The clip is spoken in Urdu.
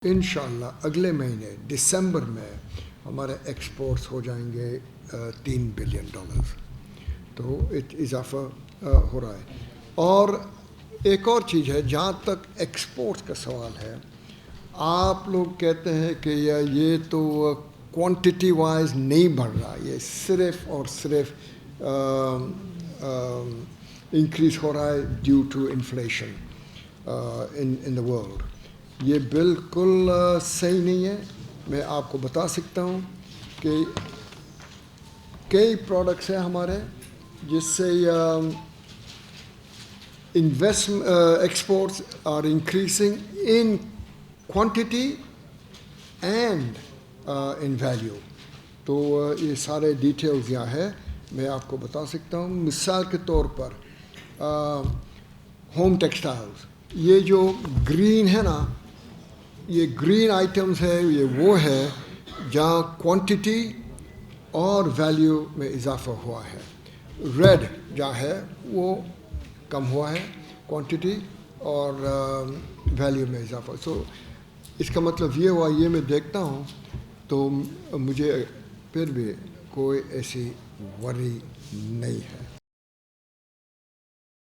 انشاءاللہ اگلے مہینے دسمبر میں ہمارے ایکسپورٹس ہو جائیں گے $3 بلین. تو اضافہ ہو رہا ہے. اور ایک اور چیز ہے جہاں تک ایکسپورٹس کا سوال ہے، آپ لوگ کہتے ہیں کہ یہ تو کوانٹٹی وائز نہیں بڑھ رہا، یہ صرف اور صرف انکریز ہو رہا ہے due to inflation in the world. یہ بالکل صحیح نہیں ہے. میں آپ کو بتا سکتا ہوں کہ کئی پروڈکٹس ہیں ہمارے جس سے exports are increasing in quantity and in value. تو یہ سارے ڈیٹیلز یہاں ہے، میں آپ کو بتا سکتا ہوں. مثال کے طور پر ہوم ٹیکسٹائلز، یہ جو گرین ہے نا، یہ گرین آئٹمز ہے، یہ وہ ہے جہاں کوانٹٹی اور ویلیو میں اضافہ ہوا ہے. ریڈ جہاں ہے وہ کم ہوا ہے کوانٹٹی اور ویلیو میں اضافہ. سو اس کا مطلب یہ ہوا، یہ میں دیکھتا ہوں تو مجھے پھر بھی کوئی ایسی وری نہیں ہے.